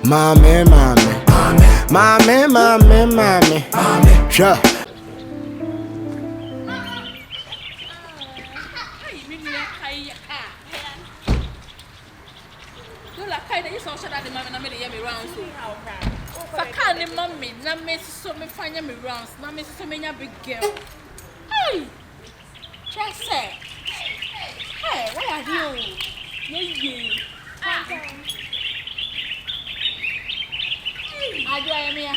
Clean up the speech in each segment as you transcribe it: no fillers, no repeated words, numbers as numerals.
Mommy. Sure. Mommy, now Miss so me find me rounds, now Miss so many big girl. Hey, just say, hey, where are you? I do I am here.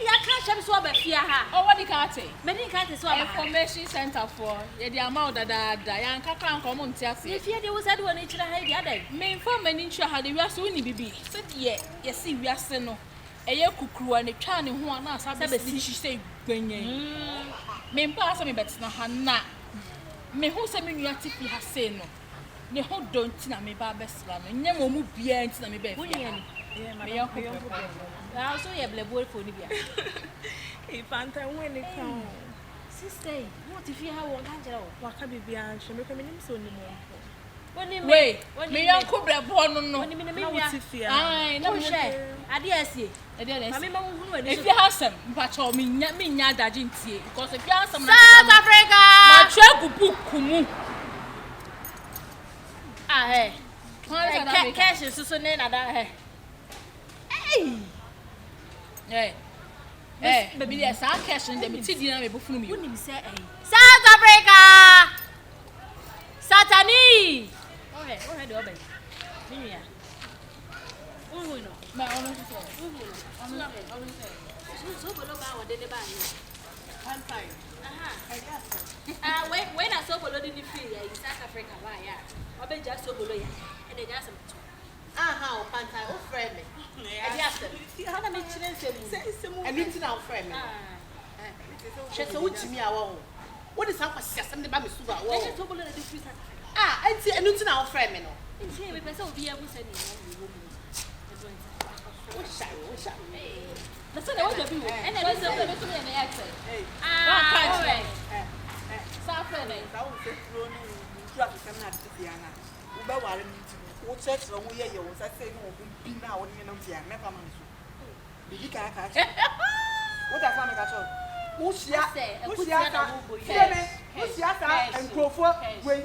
Ya catch am so be fear ha. Oh, what the cat? Many cat is so information center for. Ya the amount da ya nka kan ko mo ntiase. If you dey was ade won ekyira ha dia dai. Me inform many ntia ha de wiase woni bibi. So de ye si wiase no. Eye kukuruwa ne twa ne ho ana asa be si hye gbanyen. Me mpa asa me betina ha na. Me ho se me nua tipi ha se no. Ne ho don't na me ba besra no. Nyem omu bia nti na me ba fia. Yeah, madam. I also have a boy for Libya. If I'm when it comes, Sister, what if you have one angel? What can be and she make a minimum so anymore? Wait, me uncle born no. I no share. I dare see. If you have some, but all me not that because if you have some South Africa, my travel book kumu. Ah, hey. Cash is so near that. Hey, baby, there's a cash in the material me before me. Wouldn't say, South Africa! Satani! Okay, go ahead, Obey. Mia. Oh, no, my own. So below our daily buy. One time. When I saw below the free in South Africa, why, yeah. Obey just so below, and they just Aha, Pantai, oh, friend me. How do I make children and it's now friend? She's so to me. What is up? Something about me. Ah, I see a new now friend. It's here with us. We are sending that's what I want to do. And then there's an accent. Ah, Southern. What sex from where you was? I say no, be now when you know the never mind. Did catch? What I found at all? Who's and Crawford? Wait,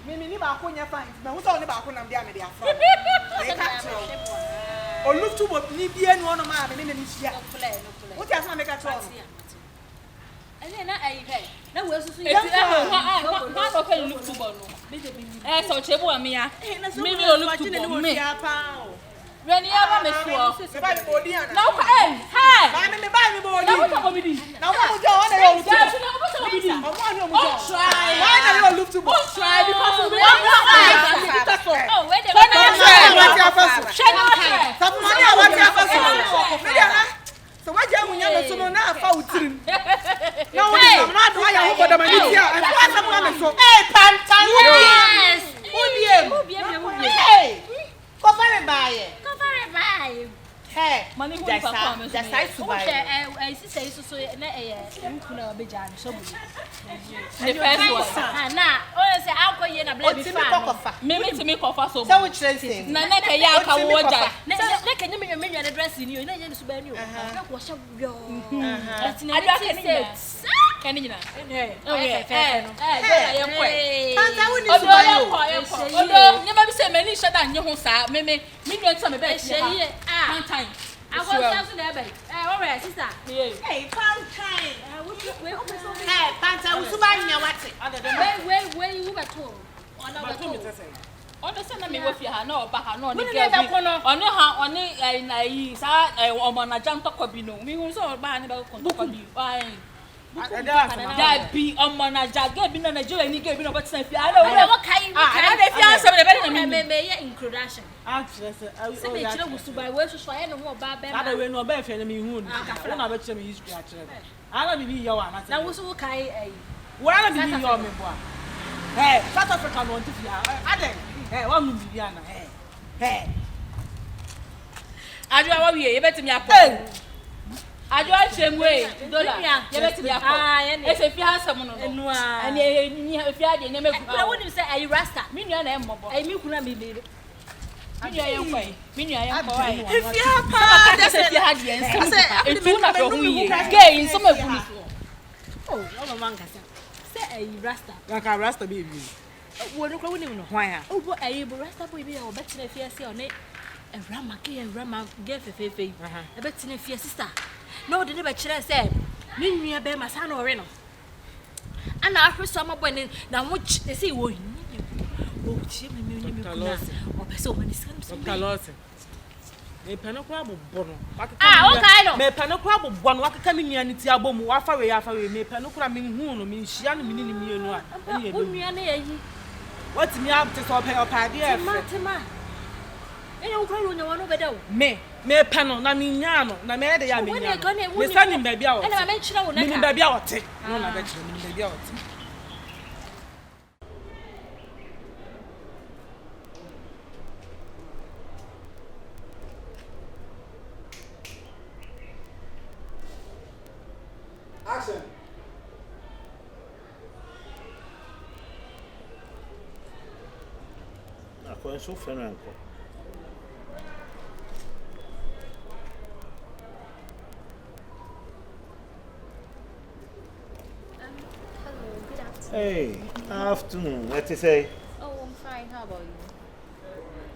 maybe never when you find. Now, who's only about when I'm down there? Or look to what Libyan one of my enemies. What I found at all? And then I that was look to Bono. So Chebo Mia, maybe you'll look to me. When you have a now, hey, now, why look to try so what you want to know now about him? No, I'm not why I hope that I'm here. And why someone so hey, Pantan, yes. Hey, cover by. Hey, money for performance. That's nice to buy. I say so na be jan so bu. The first one. Na, o say alcohol ye na blood before. Me kofa so. So which thing? Na na ka ya ka wo ja. Na ka nyem nyem na dress ni o na ye ni so ba ni o. Na ko sha yo. Adu ka ni nyina. Okay. Panta woni so ba yo. Odo, nyema bi say mani sha da nye ho sa. Me nyo nti me be hye. Panta. I was just there, baby. All right, sister. Hey, Panta. Hey, Panta, we subanya what? Where you were told? On the same me with ya, no, but no, on no, sa na jam to kobino. Me who so ba ni ba kon bi. That be on manager, get be no Nigeria, ni get be no but say I don't know kai. Ah, dey fi answer the better me introduction. Say me chire wo subai we so ya no ba be. Ada we no ba fe na me hu no. Na ba chire me history a chire. Ana bibi yo wa na. Na wo so kai eh. Wo ana bibi yo me bo. Eh, South Africa no nti ya. Aden. Eh, wa mu bibi ana. Eh. Adwa wa wie, ye betimi akọ. Adwa chemwe dollar ye betimi akọ. Ah, ye se fi hasam no. Enu a. Ani fi ade ne megu. Na woni say ayi rasta. Me nua na emmobo. Ayi mi kuna me Mini ayam kwai. Mini ayam kwai. If you have pa, That's it. You had the answer. I said, "It's not for who gay in some of you." Oh, I'm a man. Say a rasta. like a rasta baby. What do you know? Why? Oh, but a rasta baby or better if you see on it. A rama gay and rama gave a fefe. A better if your sister. No, the never said. Mini a bear, my son or reno. And I heard some when now which they say, oh, so many sons. Me penokwa bono. Okay, no. Me penokwa bono waka kami nya nti abom wa fa we me penokwa me hu no me nhia no me ni mienu a. Onua na yi. What me up to so pay opade e. Matema. Ene ukwa ro nya wono beda wo. Me peno na me nya no na me de ya me nya. Me sani ba bia wo. Ene ma me nkyira wo na ka. Me ba bia wo te. No na ba kire me ba bia wo te. Action. Ako so friend anko. Hello, good afternoon. Hey, afternoon. What you say? Oh, I'm fine. How about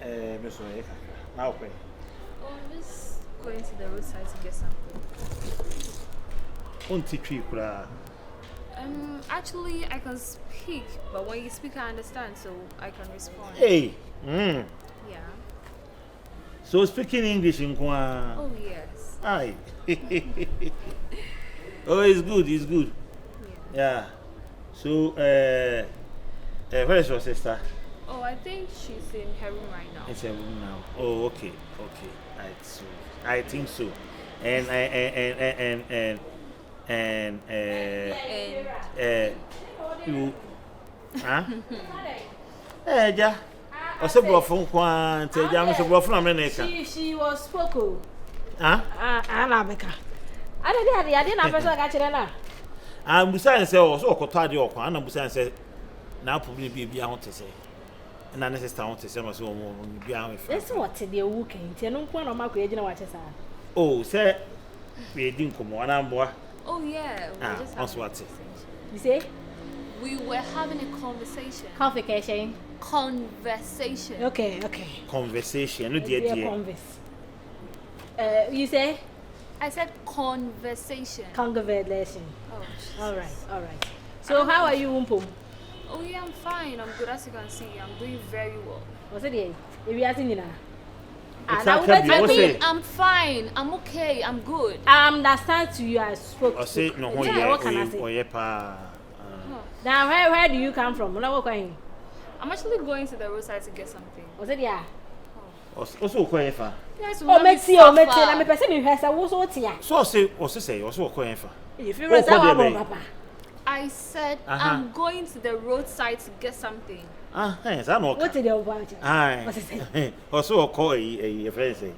you? Miss Oyeka. Now okay. Oh, I'm just going to the roadside to get something. Unti twi kura. Actually, I can speak, but when you speak, I understand, so I can respond. Hey. Yeah. So speaking English in kwa. Oh, yes. Aye. Oh, it's good. It's good. Yeah. Yeah. So where is your sister? Oh, I think she's in her room right now. It's a room now. Oh, okay. I think so. And you huh? Ja. Ose brofo kwa nte ja me so brofo na me na ka. She was spoken. Huh? Ana beka. Ade na person ka kire na. Busan say o so okoto ade okwa na busan say na problem bi ahonte say. Na ne sister ahonte say no so mo bi ahonfe. Ese what dey wu kan nti no nko na ma ko agina wa che sa. Oh, say we din komo ana mboa. Oh, yeah. We were just having a what? conversation. You say? We were having a conversation. Conversation. Conversation. Okay. Conversation no dear. Converse. You say? I said conversation. Conversation. Oh, All right. So how are you, Umpum? Oh, yeah, I'm fine. I'm good. As you can see, I'm doing very well. What's it? If you are singing, I mean, I'm fine. I'm okay. I'm good. I understand to you. I spoke. I say no ho What can I say? ye pa. Now, where do you come from? I'm actually going to the roadside to get something. What's it? Yeah. Also ko ye fa. Yes, Oh, Meti. I'm a person who has a woso tia. So say also ko ye fa. If you was Papa. I said I'm going to the roadside to get something. Yes, I know. What did you want? Aye. What's it? Also call a friend say.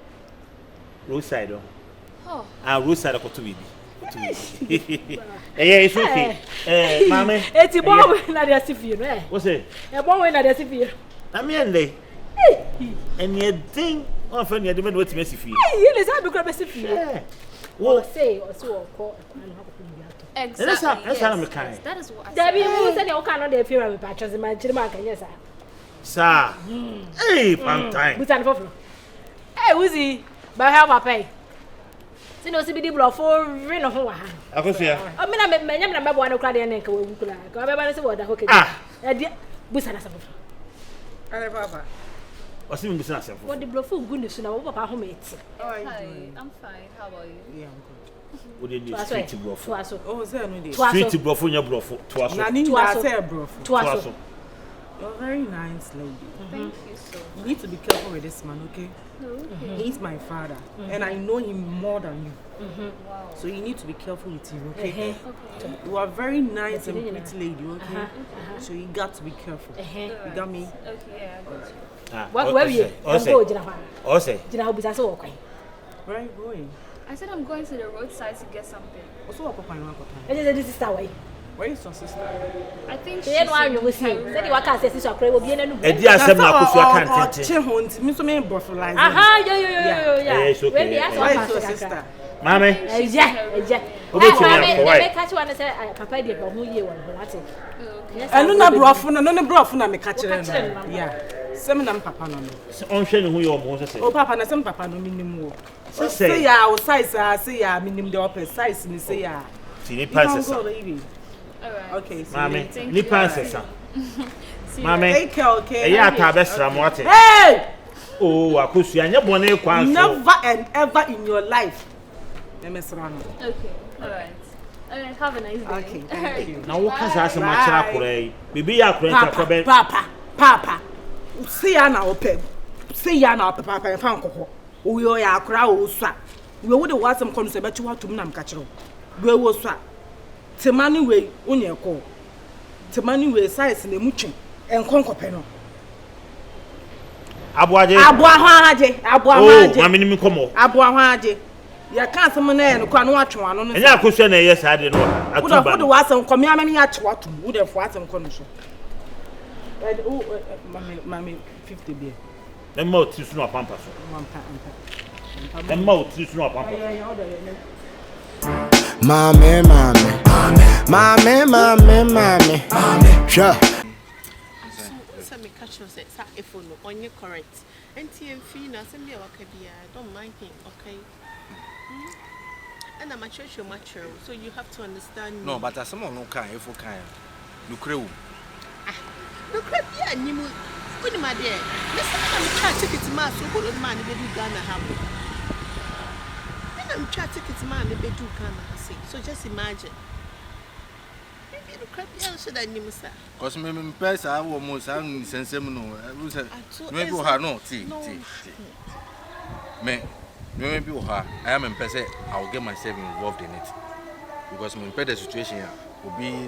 Roadside. Oh. Roadside ko to bibi. It's okay. Mama. It's a boy na dey sifie no eh. What's it? A boy na dey sifie. Na me ende. And you think one friend you dey what me sifie. You dey say be kura be sifie. Well, say or so call and have to be Exactly. That's how I'm kind. That is what I said. Debbie, who said you cannot dey fear me patches my children can yes sir. Sir. Hey, fun time. Who's an for? Hey, who's he? By how papa? Se no se bi di blofo re no ho wa ha. Akosua. O me na me nyam na me bo an kura de na nka wa kura. Ka be ba na se wo da ho ke. E di busa na se fofo. Ale papa. Osi mi busa na se fofo. What the blofo gu ni so na wo papa ho me ti. Hi, I'm fine. How about you? Yeah, I'm good. We dey street brofo. Oh, say no dey. Street brofo nya brofo. Tuaso. Na ni na say brofo. Tuaso. You're a very nice lady. Thank you so much. You need to be careful with this man, okay? Okay. He's my father, and I know him more than you. Wow. So you need to be careful with him, okay? You are very nice and pretty lady, okay? So you got to be careful. You got me? Okay, yeah, I got you. Where we go jina fa. O say. Jina ho busa se wo kwan. Where are you going? I said I'm going to the roadside to get something. Also, what papa you want to E je say this sister why? Where is your sister? I think They know you will see. Say you can say sister cry will be no. Edi asem na kofu akante. Che hunt, me so me brofilize. Aha, yo. It's okay. When the answer Where is your sister? Mama. Yeah. Why? Catch one say papa dey go ye one what. Enu na brofo na me catch no. Yeah. Sem na papa no. On hwe ne hu ye omo so say. Oh papa na sem papa no minim wo. Say ya o size say ya minim de op size ni say ya. Ni passes. Alright. Okay. Mama, ni passes. Mama. Take care, okay? Eya ta besra mo ate. Hey! Oh, akosu anya bone kwan so. Never and ever in your life. Okay. Alright. Okay, have a nice day. Okay, thank you. Na wo kasa ase ma kira korai. Bibi ya korai ta ko be. Papa. See ya na ope. See ya na ope papa fa nkoko. O yo ya akra o swa. We wo de wasem kono se bechi watum na mka kire. We wo swa. Temani we onye ko. Temani we size na mu twen. Enkonkope no. Aboaje. Aboahaje. Oh, mama ni mi komo. Aboahaje. Ya kan asem na no kwa no atwe ano no. Enya akosu na ye sa de no. Atuba. Wo de wasem komi amani ya atwe watum. Wo de fo asem kono so. Mami 50 beer. Emma o tisu no pampa so. Emma o tisu no pampa. Mame. Sure. So me catch you say sa if no onye correct. NTM fee na say me waka bia. Don't mind him, okay? And I'm mature, so you have to understand me. No, but as someone no can if you can. No crew. No crap ya ni mu. Kuni ma there. Listen, I'm trying to ticket ma so go man be do Ghana have. I'm trying to ticket man be do Ghana say. So just imagine. Maybe no crap ya so that ni mu sa. Cause me pesa wo mo sa nsensem no. Maybe we have no tea. Maybe I am in person. I'll get myself involved in it because me the situation here will be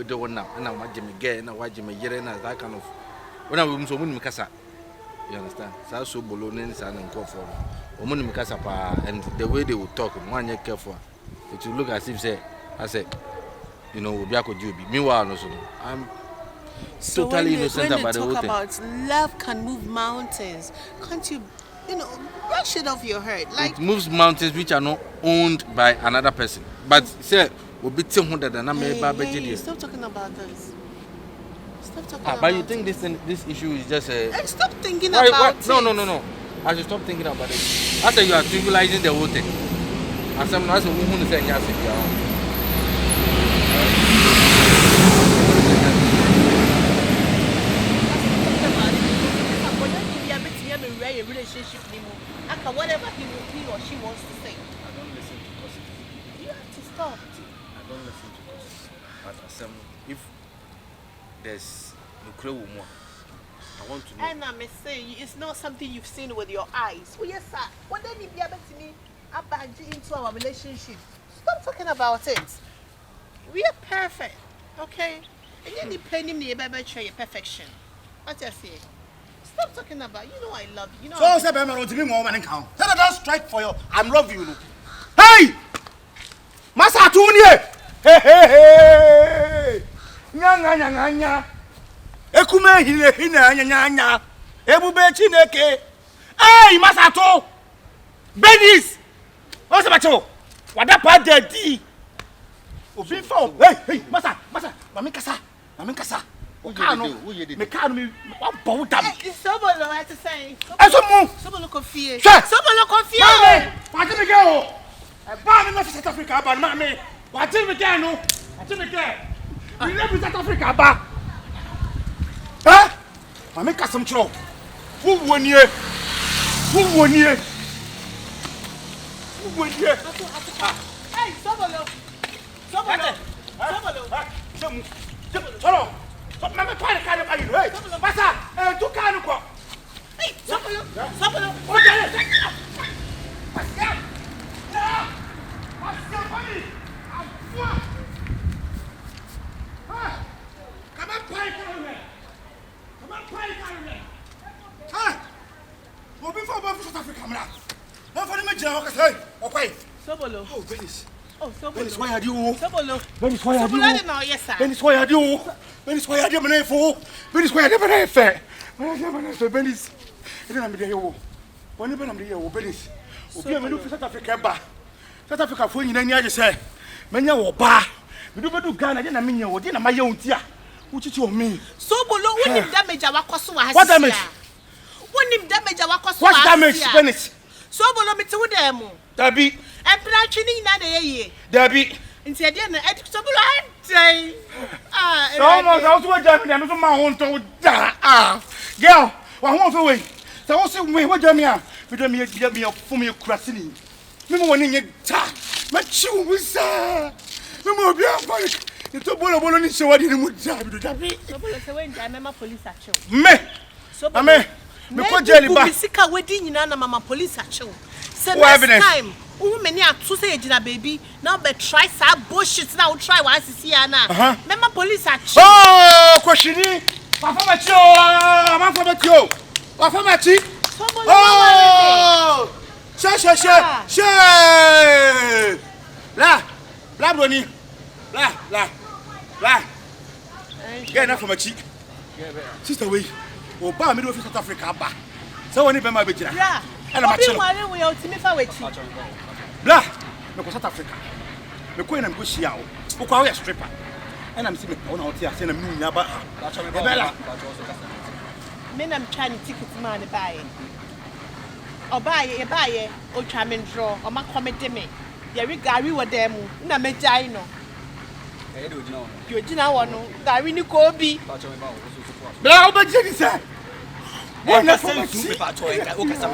the one now, and I want Jimmy get, and I want Jimmy get, and that kind of. When I was so many mikasa, you understand? So Bologna and call for woman mikasa pa, and the way they will talk, one year careful, it will look as if say, I said, you know, we are good. Meanwhile, also, I'm so totally innocent about the whole thing. About love can move mountains, can't you? You know, brush it off your head. Like it moves mountains which are not owned by another person. But say we'll be stop talking about this. Stop talking about but you think this issue is just a stop thinking about it. No. I should stop thinking about it. After you are trivializing the whole thing. As I'm not a woman saying yes. Relationship anymore. After whatever he or she wants to say. I don't listen to gossip. You have to stop. I don't listen to gossip. But if there's no clue more, I want to know. And I'm saying it's not something you've seen with your eyes. Oh yes, sir. What then if you ever see me into our relationship? Stop talking about it. We are perfect, okay? And you're depending on your perfection. What you say? Stop talking about. You know I love you. You know. So say be me to be more man count. Say that strike for you. I'm love you. Hey! Masa tunie. Hey. Nya. Ekume hina nya. Ebube Chineke. Hey, Masa to. Bedis. O se bacho. Wada pa dedi. Obi fo. Hey, Masa. Mami kasa. Me can't me bow down. Someone like to say. Someone confused. Someone confused. What did we go? A bomb in South Africa, but mammy. What did we get? No, I didn't get. We live in South Africa, but. Huh? I make us some trouble. Who won here? Hey, someone. Mama pa ka na bayi hey pasa tu ka no ko hey sabolo o jare pasa bani afwa ha kama pa ka no ha obi fo ba South Africa mra na fo ni me jira o ka say o kwai Sabolo oh goodness Oh, so Venice, why are you? Sobolo. Venice, why are you? Sobolo, no, yes, sir. Venice, why are you? Venice, why are you? Venice, why are you? Venice, I don't know. When I'm here, Venice. We are going to South Africa. South Africa for you, then say, Menya or bar. We do Ghana, I didn't mean you, didn't my own tia. Which is me. Sobolo, when you damage our costume, what damage? When you damage our costume, what damage, Venice? Sobolo, me to them. Debbie. And planching in that year. Debbie. Instead, Sobolo, say. Almost, I was watching them to my own to that. Girl, I won't away. So also, we were Jamia. We don't get me up for me crossing. Remember when you time. My chew was no more body. You took Bolo so I didn't want to Debbie. Sobolo, I remember police action. Me. I mean, because Jelly Bassica wedding in Mama police action. So next time, many are to say, baby, now but try some bullshit now, try once to see Anna. Remember police action. Oh, Koshini, Pafamacho, Mafamacho, Pafamachi. Oh, she. La, Bonnie. La. Get enough from a cheek. Sister, wait. Oh, Bar Middle of South Africa. So, when you my bitch, and I'm a we are to me for which. Blah, no South Africa. The Queen and Bushy out. Who call a stripper. And I'm seeing on out here, saying a million about Bella. Men, I'm trying to ticket money buy it. Or buy it, or try and draw, or my comment to me. Yeri Gary were them, no medino. You didn't want to, Gary Nicobi. Blah, but Jenny said. One of the super toy,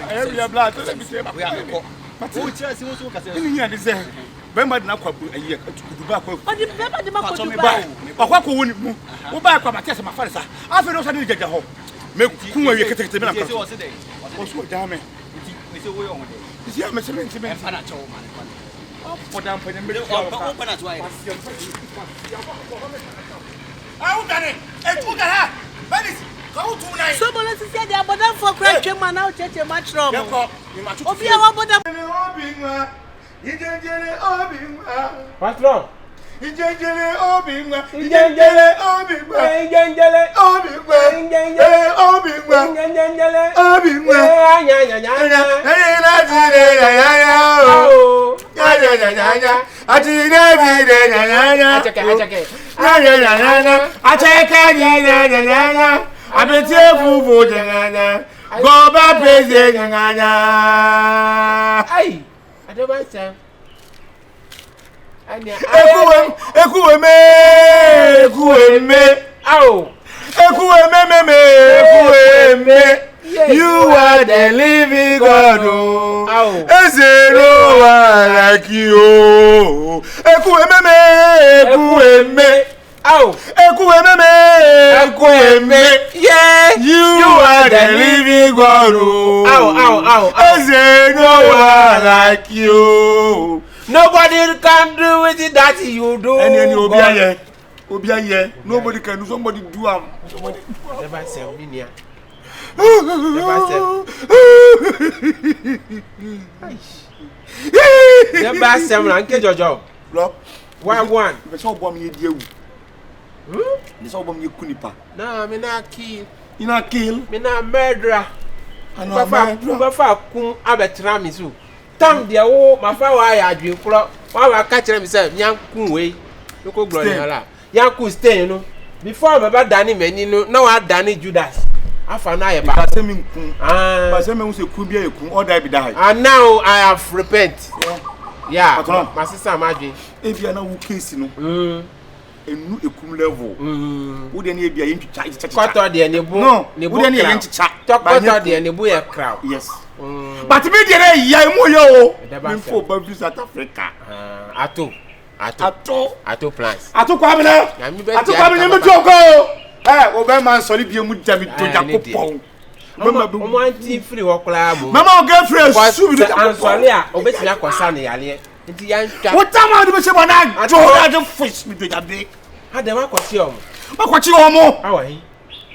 area blood, let me say, we are but who tells you what I say? Remember now, a year to back. But remember the market to buy. Or what will you buy from my test, my father? I feel also need to get home. Make who are you getting to me? What's what damn it? Is he a measurement? And I told man. For down for the middle open as well. How can it? And who can have? Venice. Sobolo ti say dia bodan for crack man now cheche match rom. Obi e wa bodan. What's wrong? Ijenjele obinwa. I'm a tearful for Jana. Go back, President Jana. Hey, I don't want to. You are the living God. Oh, no one like you. Yeah, you are the living God. No one like you. Nobody can do it that you do. And then you'll be here. Nobody can do. Somebody do somebody. Never say me. Never say me. Uncle Jojo. Look. 1-1. It's all bomb you do. It's all bomb you kunipa. No, me not kill. You not kill. Me not murderer. I know. Bafa kum abetra me so. Tam dia wo mafa wa ya adwenkro wa ka kire me say nyankun we no ko glory hala yanku stay no before baba dani mani no na wa dani Judas afa na ye ba say me nkun ba say me hu se ku bia ye kun all die be die and now I have repent yeah my sister madwen e bia na wo case no enu ekum level wo de na e bia ye ntwa kwato de ne bu ne bu de na ye ntwa kwato de ne bu ye crowd yes. But me there ya mu yo me for baby South Africa ato plans ato kwa me me joko o be man sori bi mu jami to jakopon mama anti free wo kla mo mama o get free su bi do ansole a obetimi akosa ne yale nti ya ntwa what time do be se bona jo fish mi do jabe ha dem akosi o mo awahi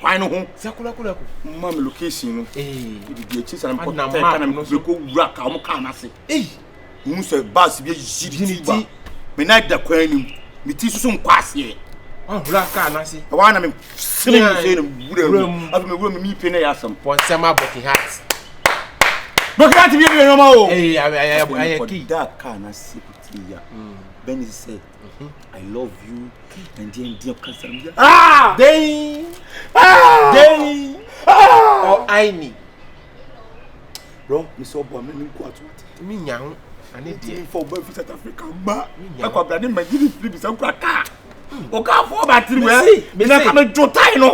why no ho sakula mama location no di echi sana ko ta kana me ko wura ka mo ka na se mu se bus bi jiti ba Me na da kwani me ti susu nkwase oh bra ka na si I want me slim say no wura afi me wura me pe na yasam pon sema broken heart Bokati bi bi no ma o I key that car na sipiti ya Benny say I love you and then cancer Day or I need bro me so boy me nko atu me nyan ani dey for boy South Africa ba akwa brade magiri flip san kwa ka o ka fo battery we me na ka me jotai no